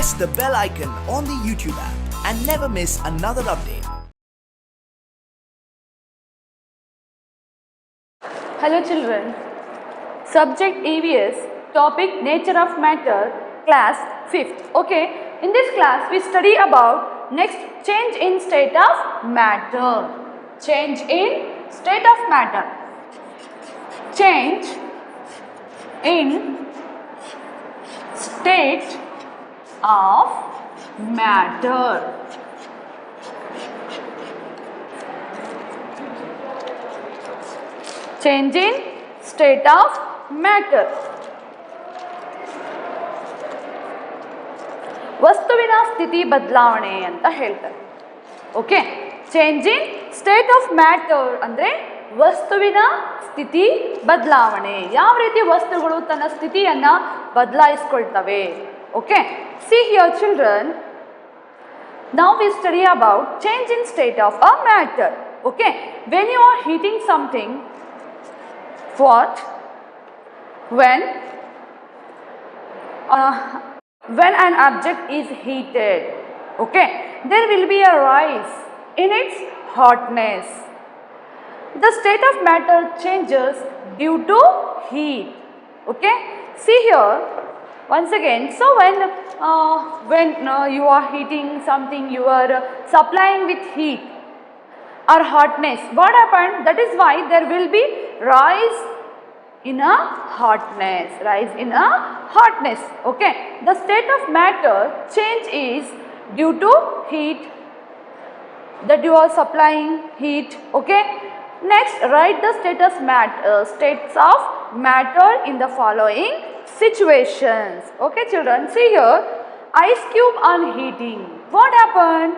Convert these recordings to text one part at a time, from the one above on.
press the bell icon on the YouTube app and never miss another update. Hello children, subject EVS, topic nature of matter, class 5th. Okay, in this class we study about next change in state of matter. Change in state of matter. Change in state of matter. Change in state of matter. ವಸ್ತುವಿನ ಸ್ಥಿತಿ ಬದಲಾವಣೆ ಅಂತ ಹೇಳ್ತಾರೆ. Okay, change in state of matter ಅಂದರೆ ವಸ್ತುವಿನ ಸ್ಥಿತಿ ಬದಲಾವಣೆ. ಯಾವ ರೀತಿ ವಸ್ತುಗಳು ತನ್ನ ಸ್ಥಿತಿಯನ್ನು ಬದಲಾಯಿಸ್ಕೊಳ್ತವೆ. Okay, see here children, now we study about change in state of a matter. Okay, when you are heating something, what? When an object is heated, okay, there will be a rise in its hotness. The state of matter changes due to heat. Okay, see here once again. So when you are heating something, you are supplying with heat or hotness, what happened? That is why there will be rise in a hotness. Okay, the state of matter change is due to heat, that you are supplying heat. Okay, next write the states of matter in the following situations. Okay children, see here, ice cube on heating. What happened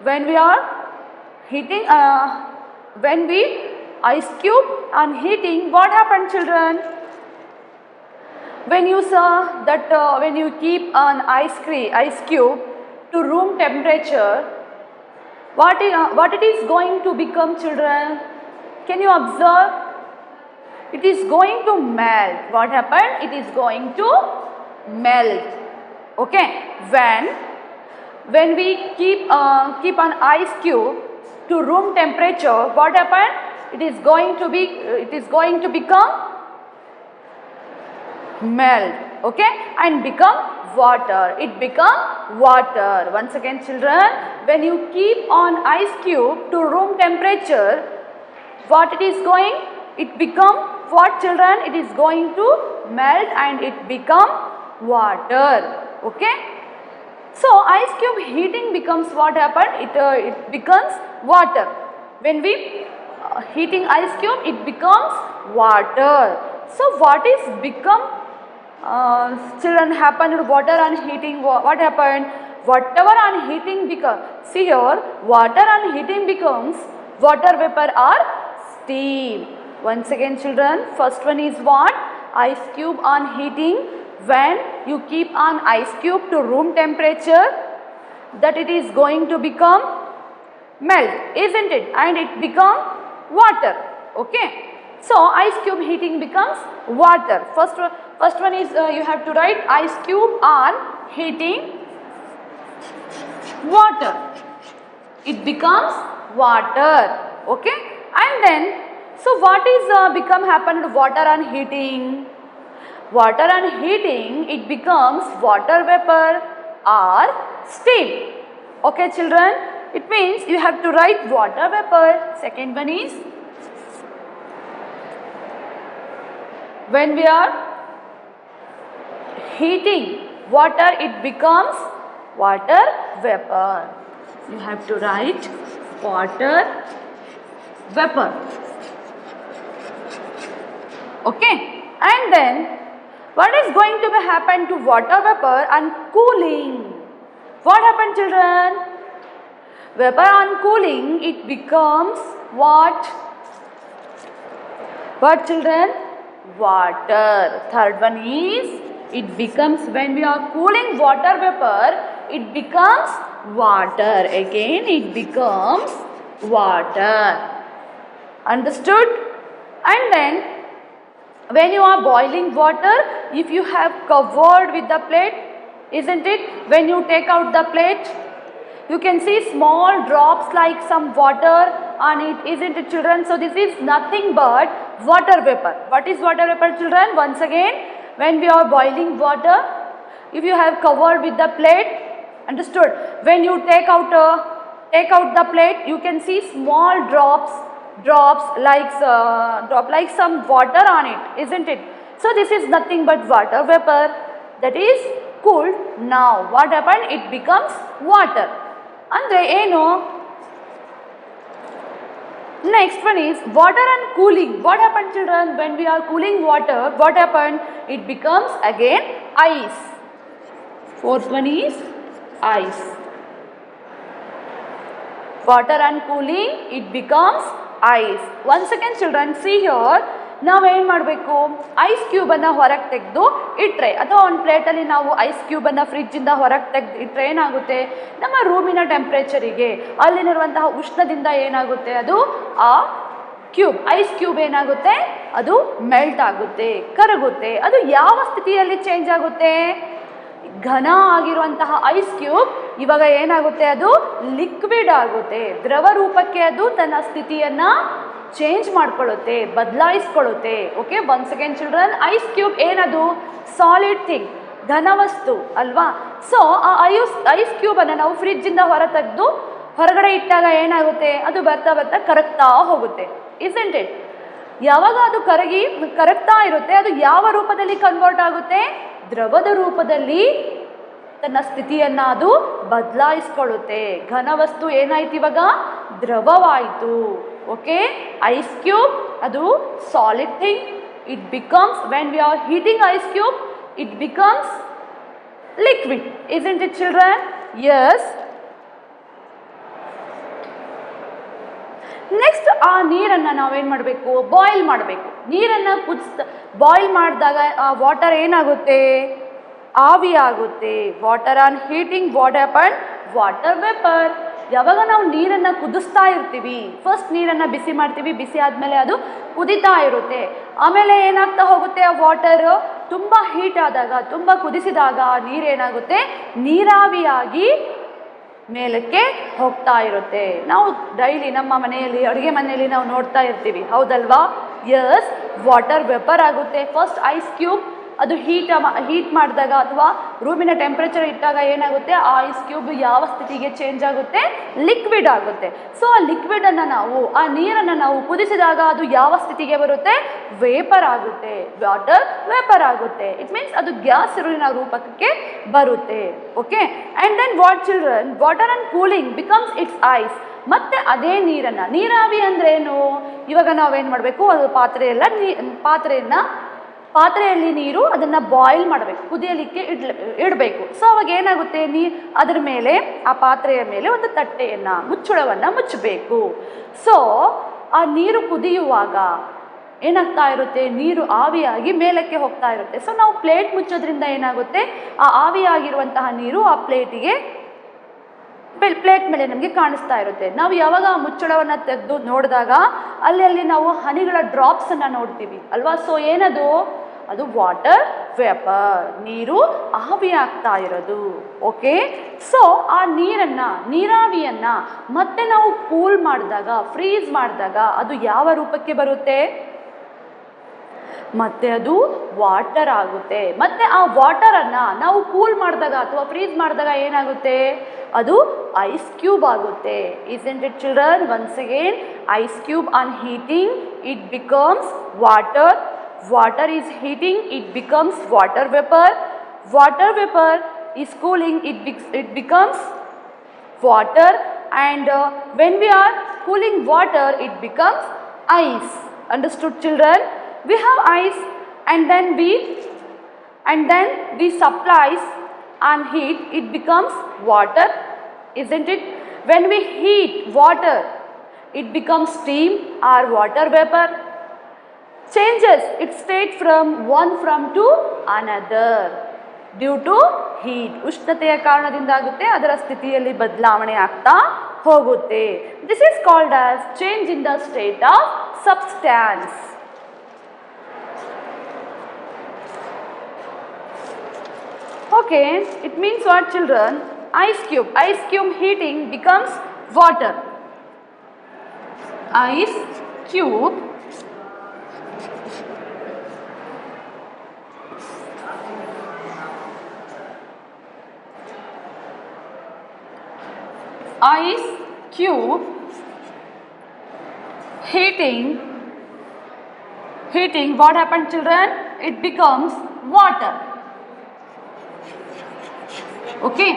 when we are heating? When we ice cube on heating, what happened children? When you saw that when you keep an ice cube to room temperature, what it is going to become children? Can you observe? It is going to melt. What happened? It is going to melt. Okay, when we keep an ice cube to room temperature, what happened? It is going to become melt. Okay, and become water. It become water. Once again children, when you keep on ice cube to room temperature, what it is going? It become what children? It is going to melt and it become water. Okay, so ice cube heating becomes what happened? It becomes water. When we heating ice cube, it becomes water. So what is become children happened? Water on heating, what happened? Whatever on heating become, see here, water on heating becomes water vapor or steam. Once again children, first one is what? Ice cube on heating. When you keep on ice cube to room temperature, that it is going to become melt, isn't it? And it become water. Okay, so ice cube heating becomes water. First one is you have to write ice cube on heating water, it becomes water. Okay, and then so what is become happened water on heating? Water on heating, it becomes water vapor or steam. Okay children, it means you have to write water vapor. Second one is when we are heating water, it becomes water vapor. You have to write water vapor. Okay, and then what is going to happen to water vapor on cooling? What happened children? Vapor on cooling, it becomes what? What children? Water. Third one is it becomes, when we are cooling water vapor, it becomes water. Again it becomes water. Understood? And then when you are boiling water, if you have covered with the plate, isn't it? When you take out the plate, you can see small drops like some water on it, isn't it children? So this is nothing but water vapor. What is water vapor children? Once again, when we are boiling water, if you have covered with the plate, understood? When you take out the plate, you can see small drops like some water on it, isn't it? So this is nothing but water vapor that is cooled. Now what happened? It becomes water. Andre ಏನು? Next one is water and cooling. What happened children? When we are cooling water, what happened? It becomes again ice. Fourth one is ice. Water and cooling, it becomes ice. Once again children, see here, ನಾವೇನು ಮಾಡಬೇಕು? Ice ಕ್ಯೂಬನ್ನು ಹೊರಗೆ ತೆಗೆದು ಇಟ್ಟರೆ ಅಥವಾ ಒಂದು ಪ್ಲೇಟಲ್ಲಿ ನಾವು ice ಕ್ಯೂಬನ್ನು ಫ್ರಿಜ್ಜಿಂದ ಹೊರಗೆ ತೆಗೆದು ಇಟ್ಟರೆ ಏನಾಗುತ್ತೆ? ನಮ್ಮ ರೂಮಿನ ಟೆಂಪ್ರೇಚರಿಗೆ ಅಲ್ಲಿರುವಂತಹ ಉಷ್ಣದಿಂದ ಏನಾಗುತ್ತೆ? ಅದು ಆ ಐಸ್ ಕ್ಯೂಬ್ ಏನಾಗುತ್ತೆ? ಅದು ಮೆಲ್ಟ್ ಆಗುತ್ತೆ, ಕರಗುತ್ತೆ. ಅದು ಯಾವ ಸ್ಥಿತಿಯಲ್ಲಿ ಚೇಂಜ್ ಆಗುತ್ತೆ? ಘನ ಆಗಿರುವಂತಹ ಐಸ್ ಕ್ಯೂಬ್ ಇವಾಗ ಏನಾಗುತ್ತೆ? ಅದು ಲಿಕ್ವಿಡ್ ಆಗುತ್ತೆ, ದ್ರವ ರೂಪಕ್ಕೆ ಅದು ತನ್ನ ಸ್ಥಿತಿಯನ್ನು ಚೇಂಜ್ ಮಾಡ್ಕೊಳ್ಳುತ್ತೆ, ಬದಲಾಯಿಸ್ಕೊಳ್ಳುತ್ತೆ. Okay, once again children, ice cube ಏನದು? ಸಾಲಿಡ್ ಥಿಂಗ್, ಘನವಸ್ತು ಅಲ್ವಾ? ಸೊ ಆ ಐಸ್ ಕ್ಯೂಬನ್ನು ನಾವು ಫ್ರಿಜ್ಜಿಂದ ಹೊರಗಡೆ ಇಟ್ಟಾಗ ಏನಾಗುತ್ತೆ? ಅದು ಬರ್ತಾ ಕರಗ್ತಾ ಹೋಗುತ್ತೆ, ಇಸ್ಂಟ್ ಇಟ್? ಯಾವಾಗ ಅದು ಕರಗ್ತಾ ಇರುತ್ತೆ, ಅದು ಯಾವ ರೂಪದಲ್ಲಿ ಕನ್ವರ್ಟ್ ಆಗುತ್ತೆ? ದ್ರವದ ರೂಪದಲ್ಲಿ ತನ್ನ ಸ್ಥಿತಿಯನ್ನು ಅದು ಬದಲಾಯಿಸ್ಕೊಳ್ಳುತ್ತೆ. ಘನವಸ್ತು ಏನಾಯ್ತು ಇವಾಗ? ದ್ರವವಾಯಿತು. ಓಕೆ, ಐಸ್ ಕ್ಯೂಬ್ ಅದು solid thing. It becomes, when we are heating ice cube, it becomes liquid, isn't it children? Yes. Next ಆ ನೀರನ್ನು ನಾವೇನು ಮಾಡಬೇಕು? ಬಾಯ್ಲ್ ಮಾಡಬೇಕು. ನೀರನ್ನು ಬಾಯ್ಲ್ ಮಾಡಿದಾಗ ಆ ವಾಟರ್ ಏನಾಗುತ್ತೆ? ಆವಿ ಆಗುತ್ತೆ. Water on heating, what happen? Water vapour. ಯಾವಾಗ ನಾವು ನೀರನ್ನು ಕುದಿಸ್ತಾ ಇರ್ತೀವಿ, ಫಸ್ಟ್ ನೀರನ್ನು ಬಿಸಿ ಮಾಡ್ತೀವಿ, ಬಿಸಿ ಆದಮೇಲೆ ಅದು ಕುದಿತಾ ಇರುತ್ತೆ. ಆಮೇಲೆ ಏನಾಗ್ತಾ ಹೋಗುತ್ತೆ? ಆ ವಾಟರ್ ತುಂಬ ಹೀಟ್ ಆದಾಗ, ತುಂಬ ಕುದಿಸಿದಾಗ ಆ ನೀರೇನಾಗುತ್ತೆ? ನೀರಾವಿಯಾಗಿ ಮೇಲಕ್ಕೆ ಹೋಗ್ತಾ ಇರುತ್ತೆ. ನಾವು ಡೈಲಿ ನಮ್ಮ ಮನೆಯಲ್ಲಿ, ಅಡುಗೆ ಮನೆಯಲ್ಲಿ ನಾವು ನೋಡ್ತಾ ಇರ್ತೀವಿ, ಹೌದಲ್ವಾ? ಯಸ್, ವಾಟರ್ ವೇಪರ್ ಆಗುತ್ತೆ. ಫಸ್ಟ್ ಐಸ್ ಕ್ಯೂಬ್ ಅದು ಹೀಟ್ ಮಾಡಿದಾಗ ಅಥವಾ ರೂಮಿನ ಟೆಂಪ್ರೇಚರ್ ಇಟ್ಟಾಗ ಏನಾಗುತ್ತೆ? ಆ ಐಸ್ ಕ್ಯೂಬ್ ಯಾವ ಸ್ಥಿತಿಗೆ ಚೇಂಜ್ ಆಗುತ್ತೆ? ಲಿಕ್ವಿಡ್ ಆಗುತ್ತೆ. ಸೊ ಆ ಲಿಕ್ವಿಡನ್ನು ಆ ನೀರನ್ನು ನಾವು ಕುದಿಸಿದಾಗ ಅದು ಯಾವ ಸ್ಥಿತಿಗೆ ಬರುತ್ತೆ? ವೇಪರ್ ಆಗುತ್ತೆ, ವಾಟರ್ ವೇಪರ್ ಆಗುತ್ತೆ. ಇಟ್ ಮೀನ್ಸ್ ಅದು ಗ್ಯಾಸಿನ ರೂಪಕ್ಕೆ ಬರುತ್ತೆ. Okay, and then what children? Water and cooling becomes it's ice. ಮತ್ತೆ ಅದೇ ನೀರನ್ನು, ನೀರಾವಿ ಅಂದ್ರೆ ಏನು? ಇವಾಗ ನಾವೇನು ಮಾಡಬೇಕು? ಅದು ಪಾತ್ರೆಯಲ್ಲಿ ನೀರು, ಅದನ್ನು ಬಾಯ್ಲ್ ಮಾಡಬೇಕು, ಕುದಿಯಲಿಕ್ಕೆ ಇಡಬೇಕು. ಸೊ ಅವಾಗ ಏನಾಗುತ್ತೆ? ಅದರ ಮೇಲೆ, ಆ ಪಾತ್ರೆಯ ಮೇಲೆ ಒಂದು ತಟ್ಟೆಯನ್ನು, ಮುಚ್ಚಳವನ್ನು ಮುಚ್ಚಬೇಕು. ಸೊ ಆ ನೀರು ಕುದಿಯುವಾಗ ಏನಾಗ್ತಾ ಇರುತ್ತೆ? ನೀರು ಆವಿಯಾಗಿ ಮೇಲಕ್ಕೆ ಹೋಗ್ತಾ ಇರುತ್ತೆ. ಸೊ ನಾವು ಪ್ಲೇಟ್ ಮುಚ್ಚೋದ್ರಿಂದ ಏನಾಗುತ್ತೆ? ಆ ಆವಿಯಾಗಿರುವಂತಹ ನೀರು ಆ ಪ್ಲೇಟ್ ಮೇಲೆ ನಮಗೆ ಕಾಣಿಸ್ತಾ ಇರುತ್ತೆ. ನಾವು ಯಾವಾಗ ಆ ಮುಚ್ಚಳವನ್ನು ತೆಗೆದು ನೋಡಿದಾಗ ಅಲ್ಲಿ ನಾವು ಹನಿಗಳ ಡ್ರಾಪ್ಸನ್ನು ನೋಡ್ತೀವಿ ಅಲ್ವಾ? ಸೊ ಏನದು? ಅದು ವಾಟರ್ ವೇಪರ್, ನೀರು ಆವಿ ಆಗ್ತಾ ಇರೋದು. ಓಕೆ, ಸೊ ಆ ನೀರಾವಿಯನ್ನು ಮತ್ತೆ ನಾವು ಕೂಲ್ ಮಾಡಿದಾಗ, ಫ್ರೀಸ್ ಮಾಡಿದಾಗ ಅದು ಯಾವ ರೂಪಕ್ಕೆ ಬರುತ್ತೆ? ಮತ್ತೆ ಅದು ವಾಟರ್ ಆಗುತ್ತೆ. ಮತ್ತೆ ಆ ವಾಟರನ್ನು ನಾವು ಕೂಲ್ ಮಾಡಿದಾಗ ಅಥವಾ ಫ್ರೀಸ್ ಮಾಡಿದಾಗ ಏನಾಗುತ್ತೆ? ಅದು ಐಸ್ ಕ್ಯೂಬ್ ಆಗುತ್ತೆ. isn't it children? Once again, ice cube on heating, it becomes water. Water is heating, it becomes water vapor. Water vapor is cooling, it becomes water. And when we are cooling water, it becomes ice. Understood children? We have ice, and then we supplies and heat, it becomes water, isn't it? When we heat water, it becomes steam or water vapor. Changes its state from to another due to heat. ಉಷ್ಣತೆಯ ಕಾರಣದಿಂದ ಆಗುತ್ತೆ, ಅದರ ಸ್ಥಿತಿಯಲ್ಲಿ ಬದಲಾವಣೆ ಆಗ್ತಾ ಹೋಗುತ್ತೆ. This is called as change in the state of substance. Okay, it means what, children? Ice cube heating becomes water. Ice cube heating, what happened, children? It becomes water. Okay,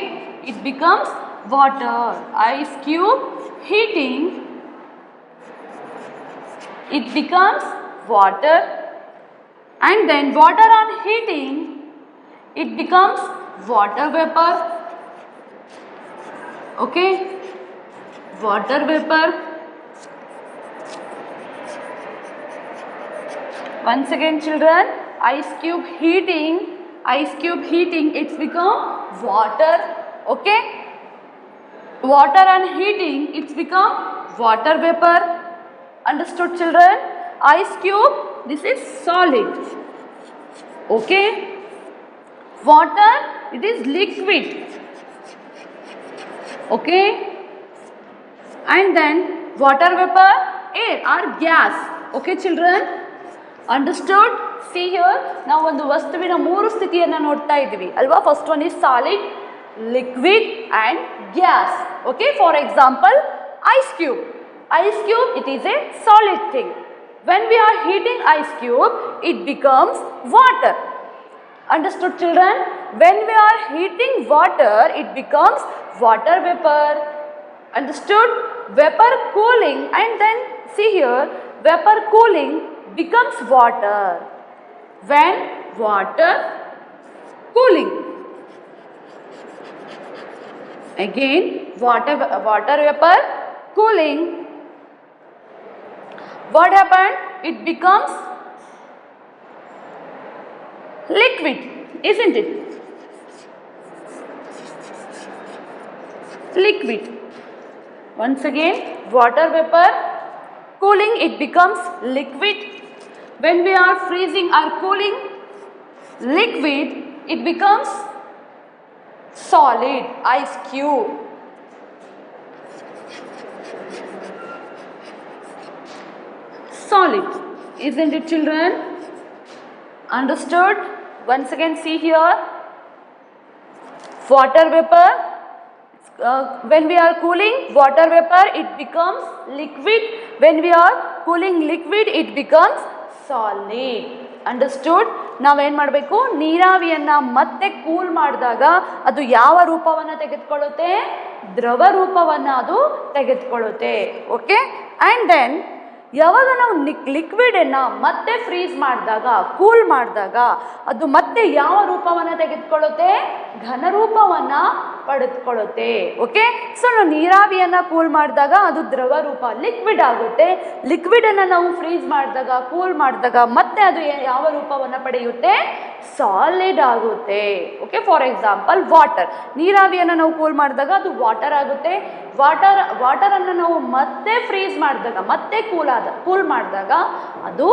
it becomes water. Ice cube heating, it becomes water, and then water on heating, it becomes water vapor. Okay, water vapor. Once again, children, ice cube heating, it's become water. Okay, water and heating, it's become water vapor. Understood, children? Ice cube, this is solid. Okay, water, it is liquid. Okay, and then water vapor, air or gas. Okay, children? Understood? See here, ನಾವು ಒಂದು ವಸ್ತುವಿನ ಮೂರು ಸ್ಥಿತಿಯನ್ನು ನೋಡ್ತಾ ಇದ್ದೀವಿ ಅಲ್ವಾ. First one is solid, liquid and gas. Okay, for example ice cube, it is a solid thing. When we are heating ice cube, it becomes water. Understood, children? When we are heating water, it becomes water vapor. Understood? Vapor cooling, and then see here, vapor cooling becomes water. When water cooling, again water vapor cooling, what happened? It becomes liquid, isn't it? Liquid. Once again, water vapor cooling, it becomes liquid. When we are freezing or cooling liquid, it becomes solid, ice cube. Solid, isn't it, children? Understood? Once again, see here, water vapor, when we are cooling water vapor, it becomes liquid. When we are cooling liquid, it becomes solid. Understood. ನಾವೇನು ಮಾಡಬೇಕು, ನೀರಾವಿಯನ್ನು ಮತ್ತೆ cool ಮಾಡಿದಾಗ ಅದು ಯಾವ ರೂಪವನ್ನು ತೆಗೆದುಕೊಳ್ಳುತ್ತೆ? ದ್ರವ ರೂಪವನ್ನು ಅದು ತೆಗೆದುಕೊಳ್ಳುತ್ತೆ. ಓಕೆ, ಆ್ಯಂಡ್ ದೆನ್ ಯಾವಾಗ ನಾವು ಲಿಕ್ವಿಡನ್ನು ಮತ್ತೆ ಫ್ರೀಸ್ ಮಾಡಿದಾಗ, ಕೂಲ್ ಮಾಡಿದಾಗ ಅದು ಮತ್ತೆ ಯಾವ ರೂಪವನ್ನು ತೆಗೆದುಕೊಳ್ಳುತ್ತೆ? ಘನ ರೂಪವನ್ನು ಪಡೆದುಕೊಳ್ಳುತ್ತೆ. ಓಕೆ, ಸೊ ನಾವು ನೀರಾವಿಯನ್ನು ಕೂಲ್ ಮಾಡಿದಾಗ ಅದು ದ್ರವ ರೂಪ, ಲಿಕ್ವಿಡ್ ಆಗುತ್ತೆ. ಲಿಕ್ವಿಡನ್ನು ನಾವು ಫ್ರೀಸ್ ಮಾಡಿದಾಗ, ಕೂಲ್ ಮಾಡಿದಾಗ ಮತ್ತೆ ಅದು ಯಾವ ರೂಪವನ್ನು ಪಡೆಯುತ್ತೆ? ಸಾಲಿಡ್ ಆಗುತ್ತೆ. ಓಕೆ, ಫಾರ್ ಎಕ್ಸಾಂಪಲ್ ವಾಟರ್, ನೀರಾವಿಯನ್ನು ನಾವು ಕೂಲ್ ಮಾಡಿದಾಗ ಅದು ವಾಟರ್ ಆಗುತ್ತೆ. ವಾಟರನ್ನು ನಾವು ಮತ್ತೆ ಫ್ರೀಸ್ ಮಾಡಿದಾಗ, ಮತ್ತೆ ಕೂಲ್ ಮಾಡಿದಾಗ ಅದು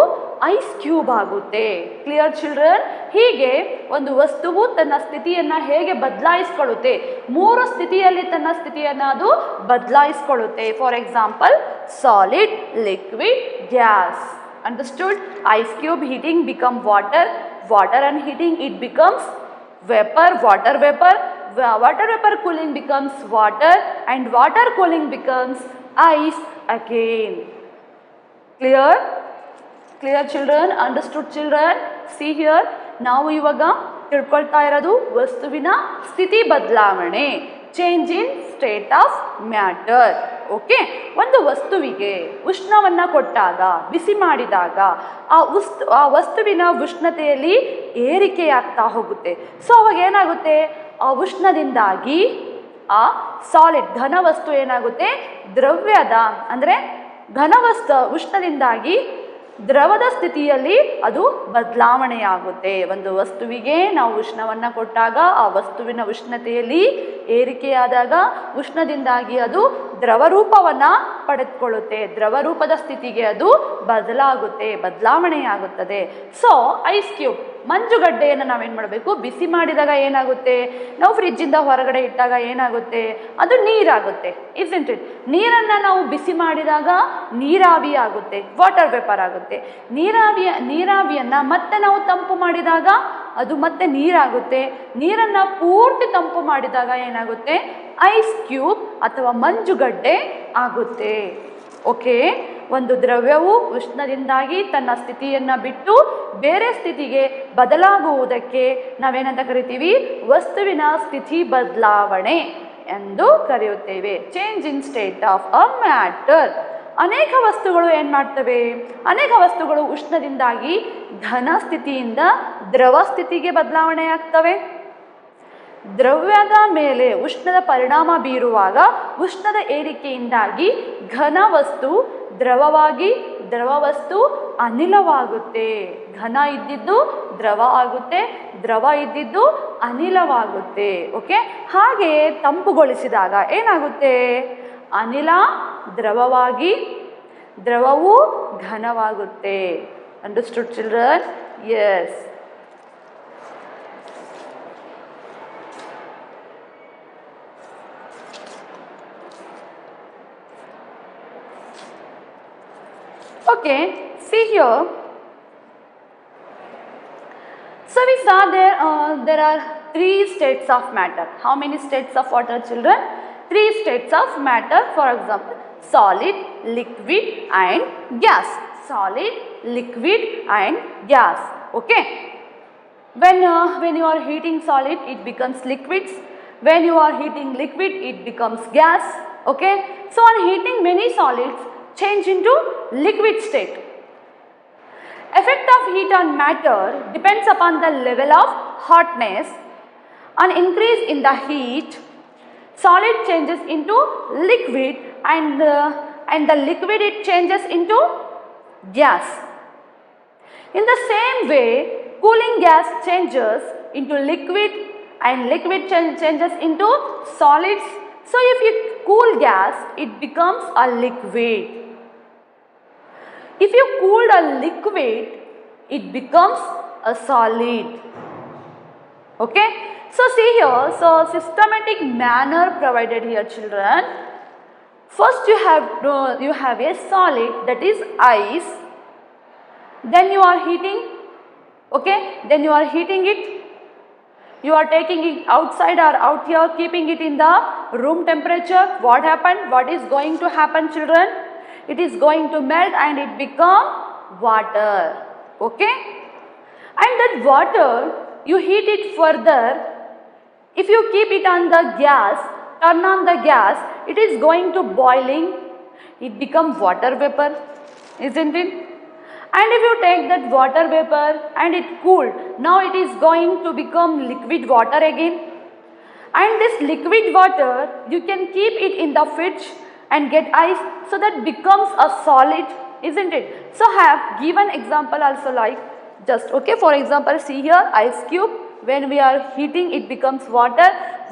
ಐಸ್ ಕ್ಯೂಬ್ ಆಗುತ್ತೆ. Clear children? ಹೀಗೆ ಒಂದು ವಸ್ತುವು ತನ್ನ ಸ್ಥಿತಿಯನ್ನು ಹೇಗೆ ಬದಲಾಯಿಸ್ಕೊಳ್ಳುತ್ತೆ, ಮೂರು ಸ್ಥಿತಿಯಲ್ಲಿ ತನ್ನ ಸ್ಥಿತಿಯನ್ನು ಅದು ಬದಲಾಯಿಸ್ಕೊಳ್ಳುತ್ತೆ. For example solid, liquid, gas. Understood? Ice cube heating become water, water and heating it becomes vapor, water vapor, water vapor cooling becomes water, and water cooling becomes ice again. Clear? Clear children? Understood children? See here, ನಾವು ಇವಾಗ ತಿಳ್ಕೊಳ್ತಾ ಇರೋದು ವಸ್ತುವಿನ ಸ್ಥಿತಿ ಬದಲಾವಣೆ, change in state of matter. Okay, ಒಂದು ವಸ್ತುವಿಗೆ ಉಷ್ಣವನ್ನು ಕೊಟ್ಟಾಗ, ಬಿಸಿ ಮಾಡಿದಾಗ ಆ ವಸ್ತುವಿನ ಉಷ್ಣತೆಯಲ್ಲಿ ಏರಿಕೆಯಾಗ್ತಾ ಹೋಗುತ್ತೆ. ಸೊ ಅವಾಗ ಏನಾಗುತ್ತೆ, ಆ ಉಷ್ಣದಿಂದಾಗಿ ಆ ಸಾಲಿಡ್ ಘನ ವಸ್ತು ಏನಾಗುತ್ತೆ, ದ್ರವ್ಯದ ಅಂದರೆ ಘನವಸ್ತು ಉಷ್ಣದಿಂದಾಗಿ ದ್ರವದ ಸ್ಥಿತಿಯಲ್ಲಿ ಅದು ಬದಲಾವಣೆಯಾಗುತ್ತೆ. ಒಂದು ವಸ್ತುವಿಗೆ ನಾವು ಉಷ್ಣವನ್ನು ಕೊಟ್ಟಾಗ ಆ ವಸ್ತುವಿನ ಉಷ್ಣತೆಯಲ್ಲಿ ಏರಿಕೆಯಾದಾಗ ಉಷ್ಣದಿಂದಾಗಿ ಅದು ದ್ರವರೂಪವನ್ನು ಪಡೆದುಕೊಳ್ಳುತ್ತೆ. ದ್ರವರೂಪದ ಸ್ಥಿತಿಗೆ ಅದು ಬದಲಾವಣೆಯಾಗುತ್ತದೆ. ಸೊ ಐಸ್ ಕ್ಯೂಬ್ ಮಂಜುಗಡ್ಡೆಯನ್ನು ನಾವೇನು ಮಾಡಬೇಕು, ಬಿಸಿ ಮಾಡಿದಾಗ ಏನಾಗುತ್ತೆ, ನಾವು ಫ್ರಿಜ್ಜಿಂದ ಹೊರಗಡೆ ಇಟ್ಟಾಗ ಏನಾಗುತ್ತೆ, ಅದು ನೀರಾಗುತ್ತೆ. Isn't it? ನೀರನ್ನು ನಾವು ಬಿಸಿ ಮಾಡಿದಾಗ ನೀರಾವಿ ಆಗುತ್ತೆ, ವಾಟರ್ ವೇಪರ್ ಆಗುತ್ತೆ. ನೀರಾವಿಯನ್ನು ಮತ್ತೆ ನಾವು ತಂಪು ಮಾಡಿದಾಗ ಅದು ಮತ್ತೆ ನೀರಾಗುತ್ತೆ. ನೀರನ್ನು ಪೂರ್ತಿ ತಂಪು ಮಾಡಿದಾಗ ಏನಾಗುತ್ತೆ, ಐಸ್ ಕ್ಯೂಬ್ ಅಥವಾ ಮಂಜುಗಡ್ಡೆ ಆಗುತ್ತೆ. ಓಕೆ, ಒಂದು ದ್ರವ್ಯವು ಉಷ್ಣದಿಂದಾಗಿ ತನ್ನ ಸ್ಥಿತಿಯನ್ನು ಬಿಟ್ಟು ಬೇರೆ ಸ್ಥಿತಿಗೆ ಬದಲಾಗುವುದಕ್ಕೆ ನಾವೇನಂತ ಕರಿತೀವಿ, ವಸ್ತುವಿನ ಸ್ಥಿತಿ ಬದಲಾವಣೆ ಎಂದು ಕರೆಯುತ್ತೇವೆ. Change in state of a matter. ಅನೇಕ ವಸ್ತುಗಳು ಏನು ಮಾಡ್ತವೆ, ಅನೇಕ ವಸ್ತುಗಳು ಉಷ್ಣದಿಂದಾಗಿ ಘನ ಸ್ಥಿತಿಯಿಂದ ದ್ರವ ಸ್ಥಿತಿಗೆ ಬದಲಾವಣೆ ಆಗ್ತವೆ. ದ್ರವ್ಯದ ಮೇಲೆ ಉಷ್ಣದ ಪರಿಣಾಮ ಬೀರುವಾಗ ಉಷ್ಣದ ಏರಿಕೆಯಿಂದಾಗಿ ಘನ ವಸ್ತು ದ್ರವವಾಗಿ, ದ್ರವ ವಸ್ತು ಅನಿಲವಾಗುತ್ತೆ. ಘನ ಇದ್ದಿದ್ದು ದ್ರವ ಆಗುತ್ತೆ, ದ್ರವ ಇದ್ದಿದ್ದು ಅನಿಲವಾಗುತ್ತೆ. ಓಕೆ, ಹಾಗೆಯೇ ತಂಪುಗೊಳಿಸಿದಾಗ ಏನಾಗುತ್ತೆ, ಅನಿಲ ದ್ರವವಾಗಿ, ದ್ರವವು ಘನವಾಗುತ್ತೆ. Understood children? Yes. Okay, see here. So we saw there are 3 states of matter. How many states of water, children? 3 states of matter. For example, solid, liquid and gas. Solid, liquid and gas. Okay. When you are heating solid, it becomes liquids. When you are heating liquid, it becomes gas. Okay. So on heating, many solids change into liquid state. Effect of heat on matter depends upon the level of hotness. An increase in the heat, solid changes into liquid and the liquid it changes into gas. In the same way, cooling gas changes into liquid and liquid changes into solids. So if you cool gas, it becomes a liquid. If you cooled a liquid, it becomes a solid. Okay. So see here, so systematic manner provided here, children. First you have a solid, that is ice. Then you are heating. Okay. Then you are heating it. You are taking it outside or out here, keeping it in the room temperature. What happened? What is going to happen, children? It is going to melt and it become water. Okay. And that water, you heat it further. If you keep it on the gas, turn on the gas, it is going to boiling. It becomes water vapor, isn't it? And if you take that water vapor and it cooled, now it is going to become liquid water again. And this liquid water, you can keep it in the fridge and get ice, so that becomes a solid, isn't it? So I have given example also, like just, okay, for example, see here, ice cube. When we are heating, it becomes water.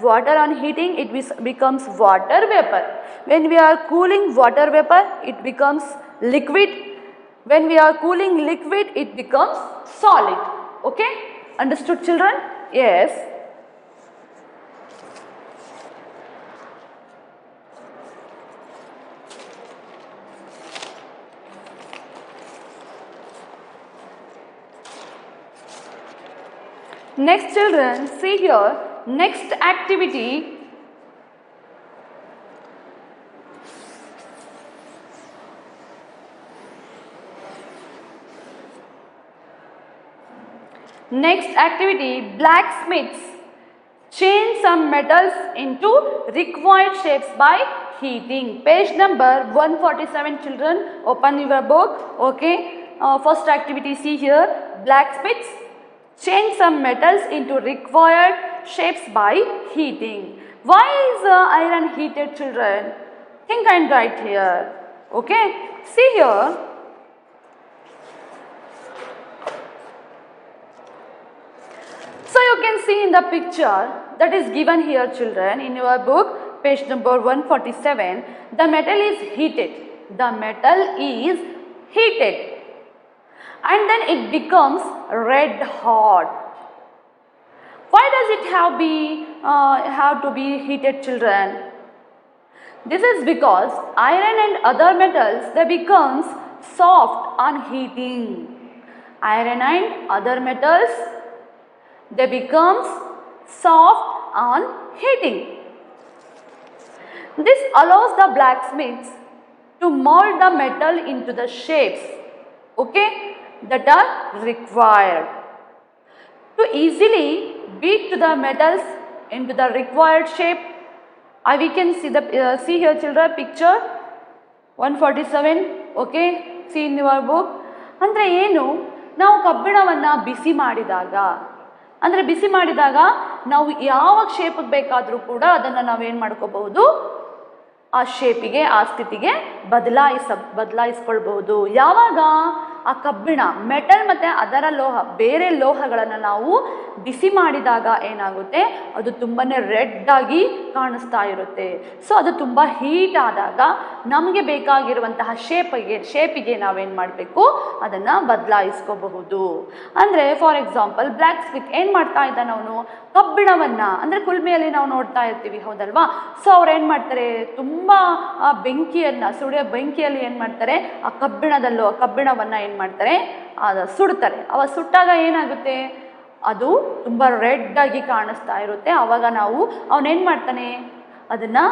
Water on heating, it becomes water vapor. When we are cooling water vapor, it becomes liquid. When we are cooling liquid, it becomes solid. Okay, understood, children? Yes. Next, children, see here, next activity. Next activity, blacksmiths change some metals into required shapes by heating. Page number 147, children, open your book. Okay, first activity, see here, blacksmiths change some metals into required shapes by heating. Why is iron heated, children? Think and write here. Okay, see here. So you can see in the picture that is given here, children, in your book, page number 147, the metal is heated. The metal is heated. and then it becomes red hot. Why does it have to be heated, children? This is because iron and other metals, they becomes soft on heating. Iron and other metals, they becomes soft on heating. This allows the blacksmiths to mold the metal into the shapes, okay, that are required. To easily beat to the metals into the required shape, we can see here, children, picture 147, okay, see in your book. ಅಂದರೆ ಏನು, ನಾವು ಕಬ್ಬಿಣವನ್ನು ಬಿಸಿ ಮಾಡಿದಾಗ, ಅಂದರೆ ಬಿಸಿ ಮಾಡಿದಾಗ ನಾವು ಯಾವ ಶೇಪಿಗೆ ಬೇಕಾದರೂ ಕೂಡ ಅದನ್ನು ನಾವೇನು ಮಾಡ್ಕೋಬಹುದು, ಆ ಶೇಪಿಗೆ, ಆ ಸ್ಥಿತಿಗೆ ಬದಲಾಯಿಸ್ಕೊಳ್ಬಹುದು. ಯಾವಾಗ ಆ ಕಬ್ಬಿಣ, ಮೆಟಲ್ ಮತ್ತು ಅದರ ಲೋಹ, ಬೇರೆ ಲೋಹಗಳನ್ನು ನಾವು ಬಿಸಿ ಮಾಡಿದಾಗ ಏನಾಗುತ್ತೆ, ಅದು ತುಂಬಾ ರೆಡ್ ಆಗಿ ಕಾಣಿಸ್ತಾ ಇರುತ್ತೆ. ಸೊ ಅದು ತುಂಬ ಹೀಟ್ ಆದಾಗ ನಮಗೆ ಬೇಕಾಗಿರುವಂತಹ ಶೇಪಿಗೆ ನಾವೇನು ಮಾಡಬೇಕು, ಅದನ್ನು ಬದಲಾಯಿಸ್ಕೋಬಹುದು. ಅಂದರೆ ಫಾರ್ ಎಕ್ಸಾಂಪಲ್ ಬ್ಲ್ಯಾಕ್ ಸ್ಮಿತ್ ಏನು ಮಾಡ್ತಾ ಇದ್ದಾನೆ, ಅವನು ಕಬ್ಬಿಣವನ್ನು, ಅಂದರೆ ಕುಲ್ಮೆಯಲ್ಲಿ ನಾವು ನೋಡ್ತಾ ಇರ್ತೀವಿ, ಹೌದಲ್ವಾ. ಸೊ ಅವ್ರು ಏನು ಮಾಡ್ತಾರೆ, ತುಂಬ ಬೆಂಕಿಯನ್ನು ಬೆಂಕಿಯಲ್ಲಿ ಏನು ಮಾಡ್ತಾರೆ, ಆ ಕಬ್ಬಿಣವನ್ನು ಏನು ಮಾಡ್ತಾರೆ, ಅದು ಸುಡ್ತಾರೆ. ಅವಾಗ ಸುಟ್ಟಾಗ ಏನಾಗುತ್ತೆ, ಅದು ತುಂಬ ರೆಡ್ ಆಗಿ ಕಾಣಿಸ್ತಾ ಇರುತ್ತೆ. ಆವಾಗ ಅವನೇನು ಮಾಡ್ತಾನೆ, ಅದನ್ನು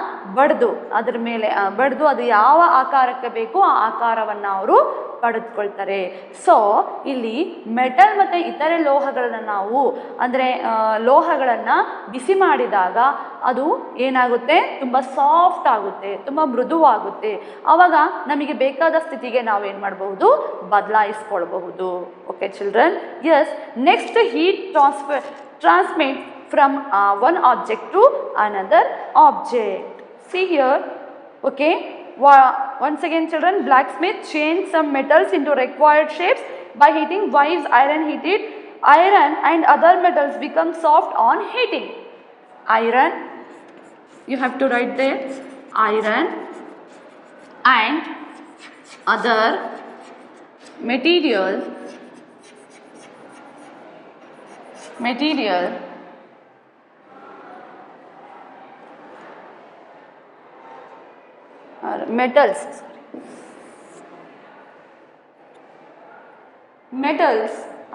ಅದ್ರ ಮೇಲೆ ಬಡಿದು ಅದು ಯಾವ ಆಕಾರಕ್ಕೆ ಬೇಕೋ ಆ ಆಕಾರವನ್ನು ಅವರು ಪಡೆದುಕೊಳ್ತಾರೆ. ಸೊ ಇಲ್ಲಿ ಮೆಟಲ್ ಮತ್ತು ಇತರೆ ಲೋಹಗಳನ್ನು ಅಂದರೆ ಲೋಹಗಳನ್ನು ಬಿಸಿ ಮಾಡಿದಾಗ ಅದು ಏನಾಗುತ್ತೆ, ತುಂಬ ಸಾಫ್ಟ್ ಆಗುತ್ತೆ, ತುಂಬ ಮೃದುವಾಗುತ್ತೆ. ಆವಾಗ ನಮಗೆ ಬೇಕಾದ ಸ್ಥಿತಿಗೆ ನಾವೇನು ಮಾಡಬಹುದು, ಬದಲಾಯಿಸ್ಕೊಳ್ಬಹುದು. Okay children, yes. Next, heat transmit from one object to another object. See here, okay. Once again, children, blacksmith change some metals into required shapes by heating. Why is iron heated? Iron and other metals become soft on heating. Iron, you have to write there, iron and other material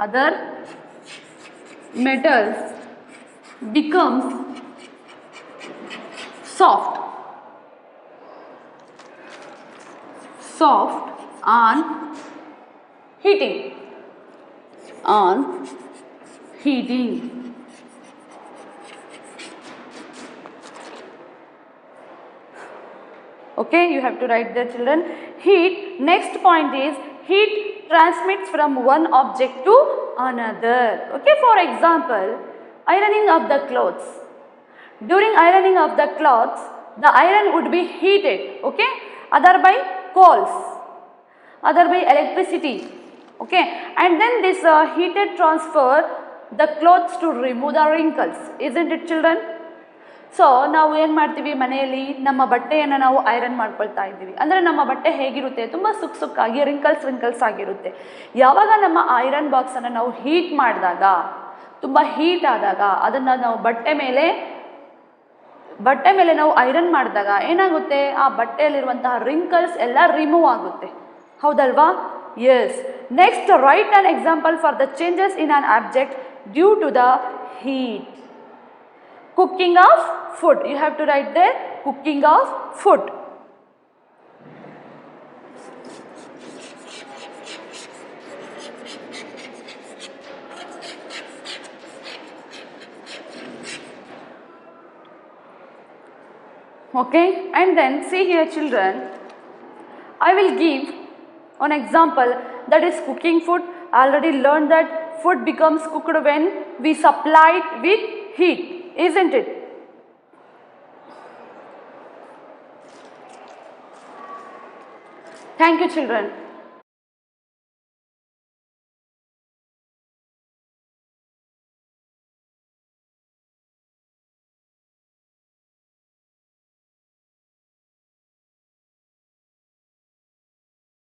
other metals becomes soft on heating. Okay, you have to write there, children. Heat, next point is heat transmits from one object to another. Okay, for example, ironing of the clothes. During ironing of the clothes, the iron would be heated, okay, either by coals, either by electricity, okay, and then this heated transfer the clothes to remove the wrinkles, isn't it, children? So ನಾವು ಏನು ಮಾಡ್ತೀವಿ, ಮನೆಯಲ್ಲಿ ನಮ್ಮ ಬಟ್ಟೆಯನ್ನು ನಾವು iron ಮಾಡ್ಕೊಳ್ತಾ ಇದ್ದೀವಿ. ಅಂದರೆ ನಮ್ಮ ಬಟ್ಟೆ ಹೇಗಿರುತ್ತೆ, ತುಂಬ ಸುಕ್ಕಾಗಿ ರಿಂಕಲ್ಸ್ ಆಗಿರುತ್ತೆ. ಯಾವಾಗ ನಮ್ಮ ಐರನ್ ಬಾಕ್ಸನ್ನು ನಾವು ಹೀಟ್ ಮಾಡಿದಾಗ, ತುಂಬ ಹೀಟ್ ಆದಾಗ, ಅದನ್ನು ನಾವು ಬಟ್ಟೆ ಮೇಲೆ ನಾವು ಐರನ್ ಮಾಡಿದಾಗ ಏನಾಗುತ್ತೆ, ಆ ಬಟ್ಟೆಯಲ್ಲಿರುವಂತಹ ರಿಂಕಲ್ಸ್ ಎಲ್ಲ ರಿಮೂವ್ ಆಗುತ್ತೆ, ಹೌದಲ್ವಾ. Yes. Next, write an example for the changes in an object due to the heat. Cooking of food, you have to write there, cooking of food. Okay, and then see here, children, I will give an example, that is cooking food. I already learned that food becomes cooked when we supply it with heat, isn't it? Thank you, children.